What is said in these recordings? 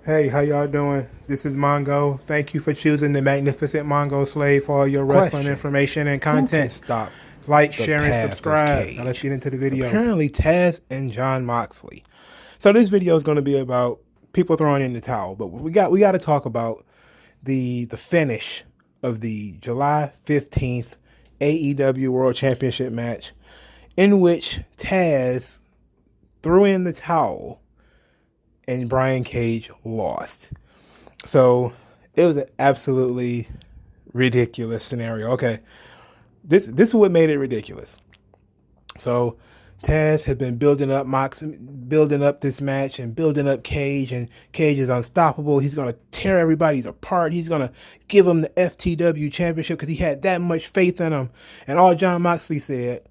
Hey, how y'all doing? This is Mongo. Thank you for choosing the magnificent Mongo Slave for all your wrestling Question: information and Who can content. stop Like, the share, and path of subscribe. Now let's Cage? get into the video. Apparently, Taz and John Moxley. So this video is going to be about people throwing in the towel, but we got to talk about the finish of the July 15th AEW World Championship match, in which Taz threw in the towel and Brian Cage lost. So it was an absolutely ridiculous scenario. Okay, this is what made it ridiculous. So Taz has been building up this match and building up Cage, and Cage is unstoppable. He's gonna tear everybody apart. He's gonna give him the FTW championship because he had that much faith in him. And all John Moxley said,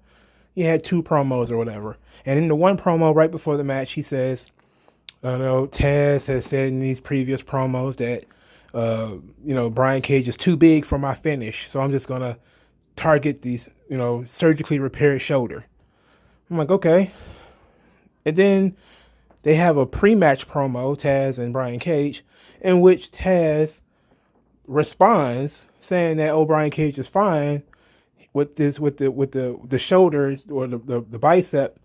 he had two promos or whatever. And in the one promo right before the match, he says, I know Taz has said in these previous promos that Brian Cage is too big for my finish, so I'm just gonna target these, surgically repaired shoulder. I'm like, okay. And then they have a pre-match promo, Taz and Brian Cage, in which Taz responds saying that Brian Cage is fine with the shoulder or the bicep.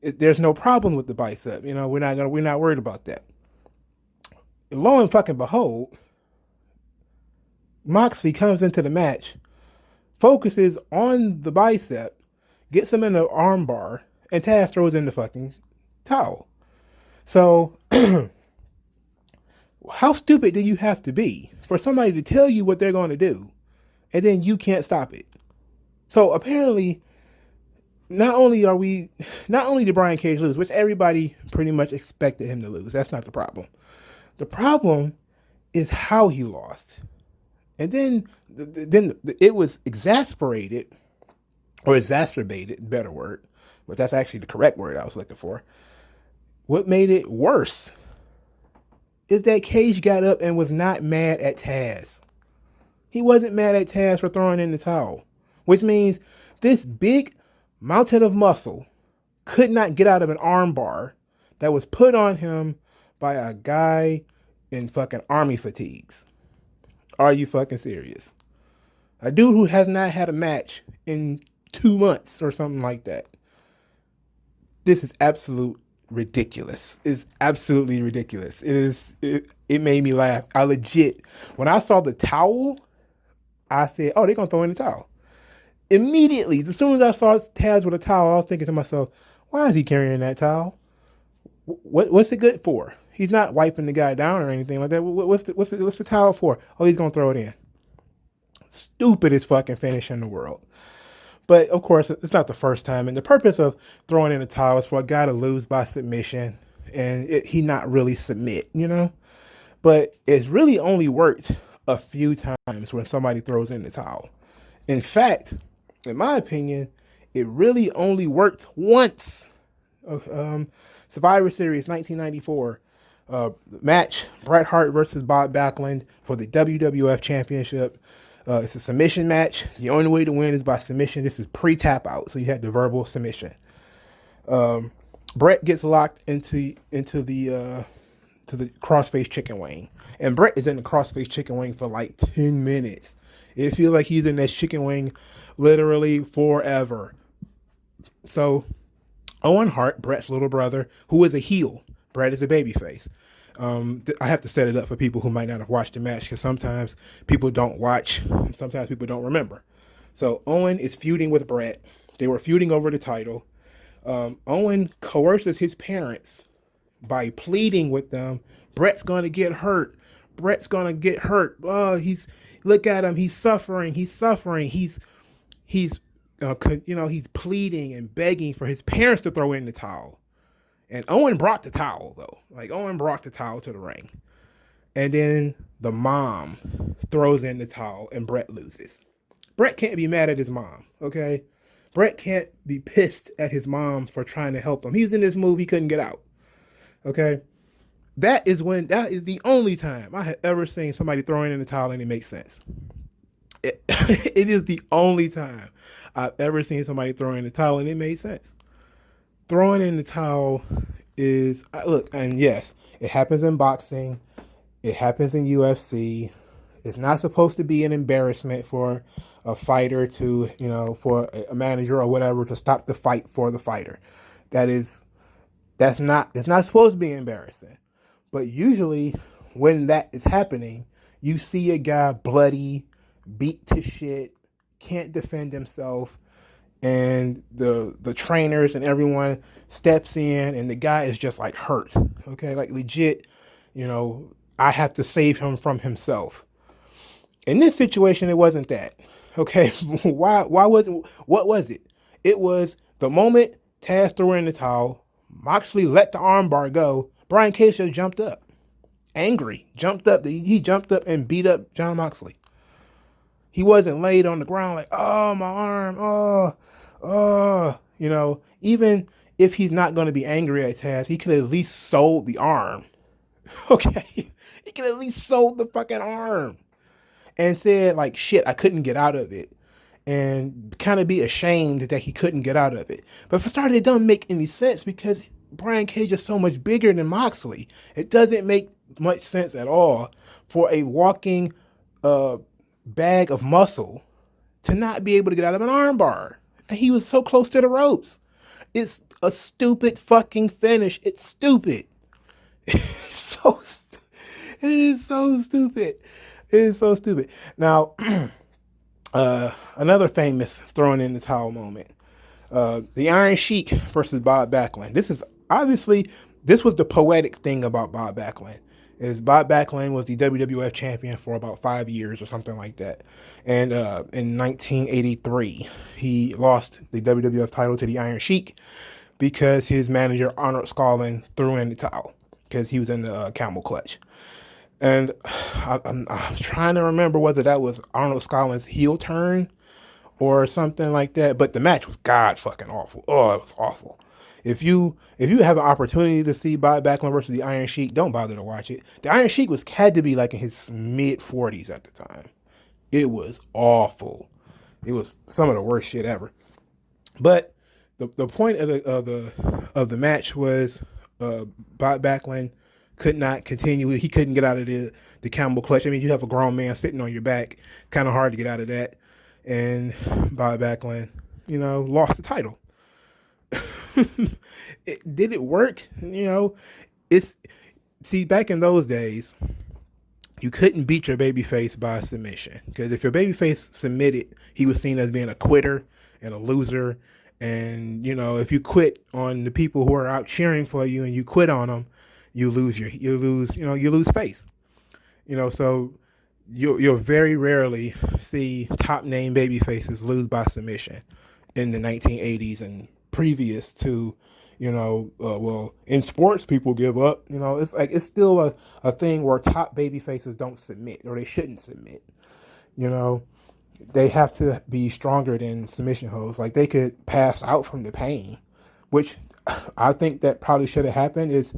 There's no problem with the bicep. We're not worried about that. And lo and fucking behold, Moxley comes into the match, focuses on the bicep, gets him in the armbar, and Taz throws in the fucking towel. So, how stupid do you have to be for somebody to tell you what they're going to do, and then you can't stop it? So apparently, not only did Brian Cage lose, which everybody pretty much expected him to lose. That's not the problem. The problem is how he lost, and then it was exasperated or exacerbated, better word, but that's actually the correct word I was looking for. What made it worse is that Cage got up and was not mad at Taz. He wasn't mad at Taz for throwing in the towel, which means this big mountain of muscle could not get out of an armbar that was put on him by a guy in fucking army fatigues. Are you fucking serious? A dude who has not had a match in 2 months or something like that. This is absolute ridiculous. It's absolutely ridiculous. It made me laugh. I legit, when I saw the towel, I said, "Oh, they're gonna throw in the towel." Immediately, as soon as I saw Taz with a towel, I was thinking to myself, "Why is he carrying that towel? What's it good for? He's not wiping the guy down or anything like that. What's the towel for? Oh, he's gonna throw it in." Stupidest fucking finish in the world. But of course, it's not the first time. And the purpose of throwing in a towel is for a guy to lose by submission and he not really submit. But it's really only worked a few times when somebody throws in the towel. In fact, in my opinion, it really only worked once. Survivor Series 1994 match, Bret Hart versus Bob Backlund for the WWF Championship. It's a submission match. The only way to win is by submission. This is pre-tap out, so you had the verbal submission. Bret gets locked into the crossface chicken wing, and Bret is in the crossface chicken wing for like 10 minutes. It feels like he's in that chicken wing literally forever. So Owen Hart, Bret's little brother, who is a heel. Bret is a babyface. I have to set it up for people who might not have watched the match because sometimes people don't watch and sometimes people don't remember. So Owen is feuding with Bret. They were feuding over the title. Owen coerces his parents by pleading with them. Bret's going to get hurt. Bret's going to get hurt. Oh, look at him. He's suffering. He's suffering. He's pleading and begging for his parents to throw in the towel. And Owen brought the towel, though. Like, Owen brought the towel to the ring. And then the mom throws in the towel and Bret loses. Bret can't be mad at his mom, okay? Bret can't be pissed at his mom for trying to help him. He was in this move, he couldn't get out, okay? That is the only time I have ever seen somebody throwing in the towel and it makes sense. It is the only time I've ever seen somebody throwing in the towel and it made sense. Throwing in the towel is, look, and yes, it happens in boxing. It happens in UFC. It's not supposed to be an embarrassment for a fighter to, for a manager or whatever to stop the fight for the fighter. That is, it's not supposed to be embarrassing. But usually when that is happening, you see a guy bloody, beat to shit, can't defend himself, and the trainers and everyone steps in, and the guy is just like hurt. Okay, like legit, I have to save him from himself. In this situation, it wasn't that. Okay, why wasn't what was it? It was the moment Taz threw in the towel, Moxley let the armbar go, Brian Cage just jumped up. Angry, jumped up. He jumped up and beat up John Moxley. He wasn't laid on the ground like, oh, my arm, oh. Even if he's not going to be angry at Taz, he could at least sold the arm. Okay? He could at least sold the fucking arm. And said, like, shit, I couldn't get out of it. And kind of be ashamed that he couldn't get out of it. But for starters, it doesn't make any sense because Brian Cage is so much bigger than Moxley. It doesn't make much sense at all for a walking bag of muscle to not be able to get out of an armbar. And he was so close to the ropes. It's a stupid fucking finish. It's stupid. It's so it is so stupid. It is so stupid. Now, another famous throwing in the towel moment. The Iron Sheik versus Bob Backlund. This was the poetic thing about Bob Backlund. Is Bob Backlund was the WWF champion for about 5 years or something like that. And in 1983, he lost the WWF title to the Iron Sheik because his manager, Arnold Skaaland, threw in the towel because he was in the camel clutch. And I'm trying to remember whether that was Arnold Skaaland's heel turn or something like that. But the match was god fucking awful. Oh, it was awful. If you have an opportunity to see Bob Backlund versus the Iron Sheik, don't bother to watch it. The Iron Sheik had to be like in his mid 40s at the time. It was awful. It was some of the worst shit ever. But the point of the match was Bob Backlund could not continue. He couldn't get out of the camel clutch. I mean, you have a grown man sitting on your back. Kind of hard to get out of that. And Bob Backlund, lost the title. Did it work? Back in those days, you couldn't beat your babyface by submission. Because if your babyface submitted, he was seen as being a quitter and a loser. And, if you quit on the people who are out cheering for you and you quit on them, you lose face. So you'll very rarely see top name baby faces lose by submission in the 1980s and previous to, in sports people give up. It's still a thing where top baby faces don't submit, or they shouldn't submit. They have to be stronger than submission holds. Like, they could pass out from the pain, which I think that probably should have happened. Is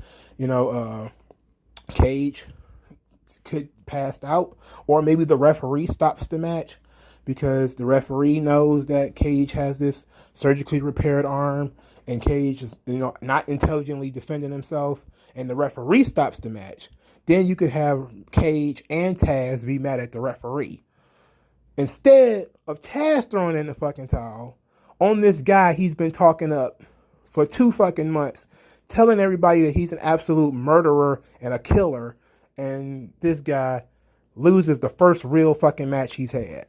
Cage could pass out, or maybe the referee stops the match because the referee knows that Cage has this surgically repaired arm and Cage is not intelligently defending himself, and the referee stops the match. Then you could have Cage and Taz be mad at the referee. Instead of Taz throwing in the fucking towel on this guy he's been talking up for 2 fucking months, telling everybody that he's an absolute murderer and a killer, and this guy loses the first real fucking match he's had.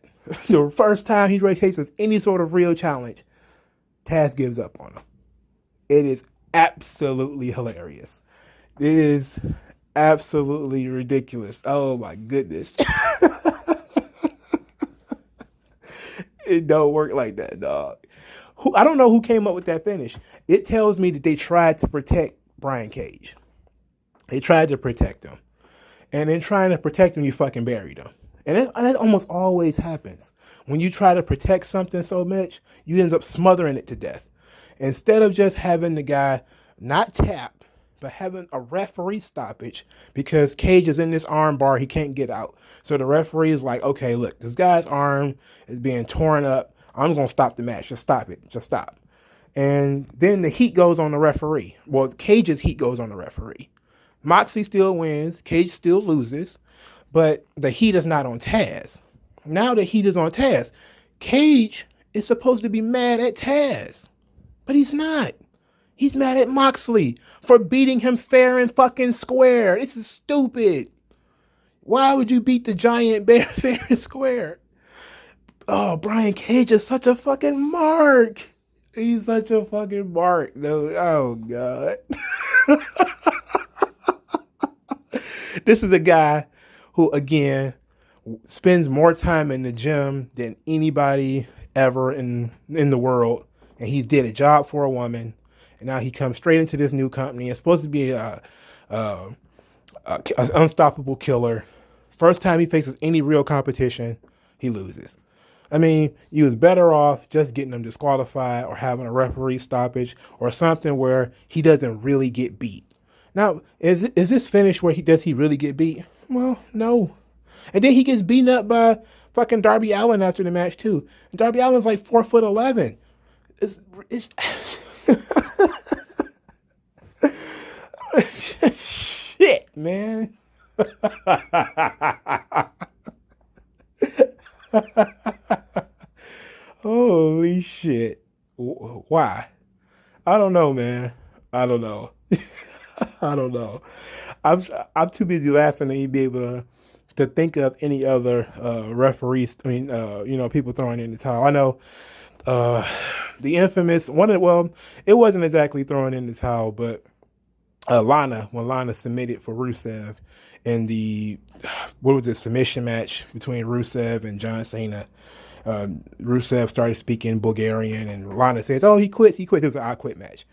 The first time he faces any sort of real challenge, Taz gives up on him. It is absolutely hilarious. It is absolutely ridiculous. Oh my goodness. It don't work like that, dog. I don't know who came up with that finish. It tells me that they tried to protect Brian Cage. They tried to protect him. And in trying to protect him, you fucking buried him. And that almost always happens. When you try to protect something so much, you end up smothering it to death. Instead of just having the guy not tap, but having a referee stoppage because Cage is in this arm bar, he can't get out. So the referee is like, okay, look, this guy's arm is being torn up. I'm going to stop the match. Just stop it. Just stop. And then the heat goes on the referee. Well, Cage's heat goes on the referee. Moxley still wins, Cage still loses, but the heat is not on Taz. Now the heat is on Taz. Cage is supposed to be mad at Taz, but he's not. He's mad at Moxley for beating him fair and fucking square. This is stupid. Why would you beat the giant bear fair and square? Oh, Brian Cage is such a fucking mark. He's such a fucking mark. No, oh God. This is a guy who, again, spends more time in the gym than anybody ever in the world, and he did a job for a woman, and now he comes straight into this new company. It's supposed to be a unstoppable killer. First time he faces any real competition, he loses. I mean, you was better off just getting him disqualified or having a referee stoppage or something where he doesn't really get beat. Now, is this finish where does he really get beat? Well, no. And then he gets beaten up by fucking Darby Allin after the match too. And Darby Allin's like 4'11". It's shit, man. Holy shit. Why? I don't know, man. I don't know. I don't know. I'm too busy laughing to be able to think of any other referees. I mean, people throwing in the towel. I know the infamous one. Well, it wasn't exactly throwing in the towel, but when Lana submitted for Rusev in the submission match between Rusev and John Cena. Rusev started speaking Bulgarian, and Lana says, "Oh, he quits. He quits." It was an I Quit match,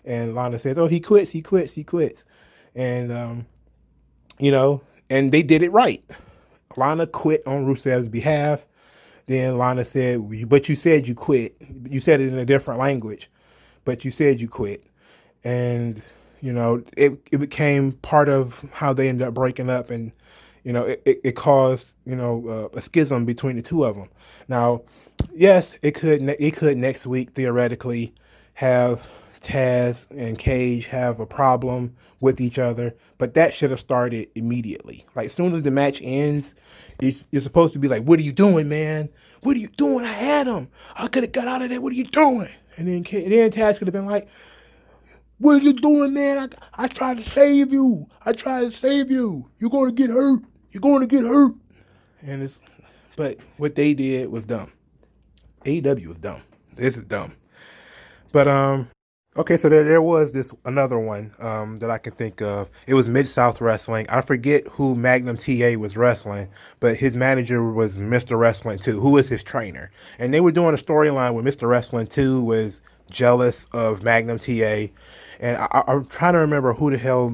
and Lana says, "Oh, he quits. He quits. He quits." And and they did it right. Lana quit on Rusev's behalf. Then Lana said, "But you said you quit. You said it in a different language, but you said you quit." And it became part of how they ended up breaking up, and it caused a schism between the two of them. Now, yes, it could next week theoretically have Taz and Cage have a problem with each other, but that should have started immediately. Like, as soon as the match ends, you're supposed to be like, "What are you doing, man? What are you doing? I had him. I could have got out of there. What are you doing?" And then Taz could have been like, "What are you doing, man? I tried to save you. I tried to save you. You're going to get hurt. You're going to get hurt." But what they did was dumb. AEW was dumb. This is dumb. But okay, so there was another one that I can think of. It was Mid-South Wrestling. I forget who Magnum TA was wrestling, but his manager was Mr. Wrestling 2, who was his trainer. And they were doing a storyline where Mr. Wrestling 2 was jealous of Magnum TA. And I'm trying to remember who the hell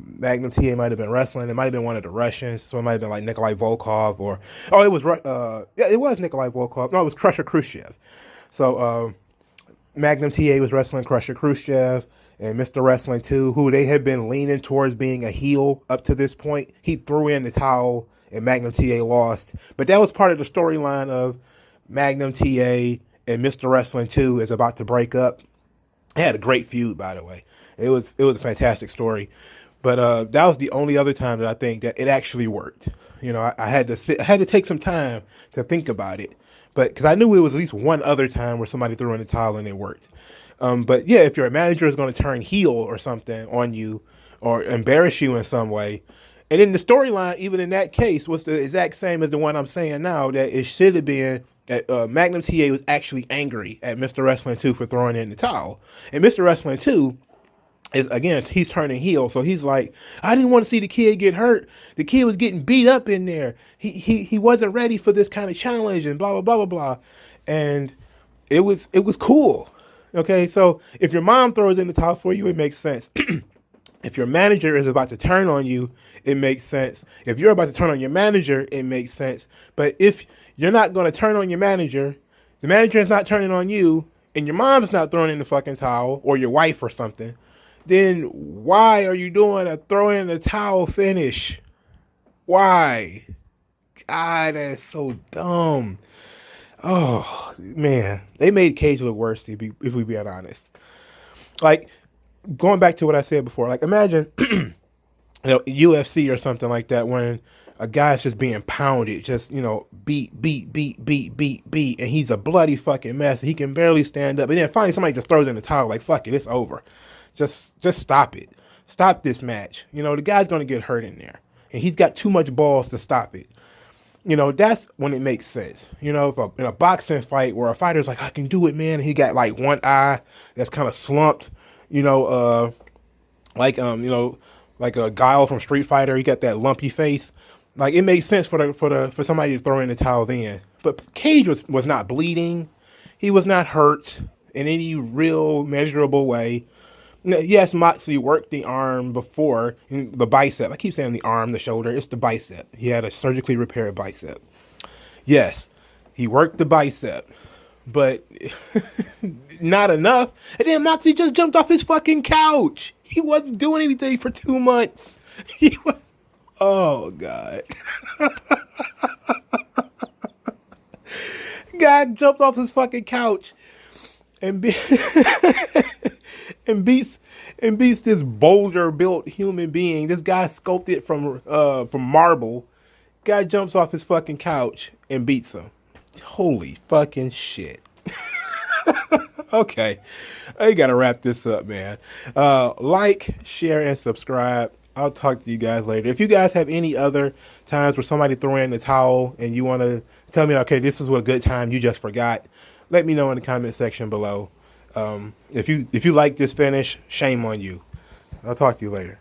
Magnum TA might have been wrestling. It might have been one of the Russians. So it might have been like Nikolai Volkov it was Nikolai Volkov. No, it was Crusher Khrushchev. So Magnum TA was wrestling Crusher Khrushchev, and Mr. Wrestling 2, who they had been leaning towards being a heel up to this point. He threw in the towel and Magnum TA lost. But that was part of the storyline of Magnum TA and Mr. Wrestling 2 is about to break up. It had a great feud, by the way. It was a fantastic story. But that was the only other time that I think that it actually worked. I had to take some time to think about it. But because I knew it was at least one other time where somebody threw in the towel and it worked. But yeah, if your manager is going to turn heel or something on you or embarrass you in some way, and then the storyline, even in that case, was the exact same as the one I'm saying now, that it should have been that Magnum TA was actually angry at Mr. Wrestling 2 for throwing in the towel. And Mr. Wrestling 2 he's turning heel, so he's like, "I didn't want to see the kid get hurt. The kid was getting beat up in there. He wasn't ready for this kind of challenge," and blah blah blah blah blah. And it was cool. Okay, so if your mom throws in the towel for you, it makes sense. If your manager is about to turn on you, it makes sense. If you're about to turn on your manager, it makes sense. But if you're not going to turn on your manager, the manager is not turning on you, and your mom's not throwing in the fucking towel, or your wife or something, then why are you doing a throw in the towel finish? Why? God, that's so dumb. Oh, man. They made Cage look worse, if we be honest. Like, going back to what I said before, like, imagine UFC or something like that, when a guy's just being pounded, just beat, and he's a bloody fucking mess. He can barely stand up, and then finally somebody just throws in the towel, like fuck it, it's over. Just stop it. Stop this match. The guy's gonna get hurt in there, and he's got too much balls to stop it. That's when it makes sense. If in a boxing fight where a fighter's like, I can do it, man, and he got like one eye that's kind of slumped, you know, like like a Guile from Street Fighter, he got that lumpy face. Like it makes sense for somebody to throw in the towel then. But Cage was not bleeding, he was not hurt in any real measurable way. Yes, Moxley worked the arm before, the bicep. I keep saying the arm, the shoulder. It's the bicep. He had a surgically repaired bicep. Yes, he worked the bicep, but not enough. And then Moxley just jumped off his fucking couch. He wasn't doing anything for 2 months. He was, oh, God. Guy jumped off his fucking couch and and beats this boulder built human being. This guy sculpted from marble. Guy jumps off his fucking couch and beats him. Holy fucking shit. Okay, I gotta wrap this up, man. Like, share, and subscribe. I'll talk to you guys later. If you guys have any other times where somebody threw in the towel and you want to tell me, okay, this is what a good time you just forgot, let me know in the comment section below. If you like this finish, shame on you. I'll talk to you later.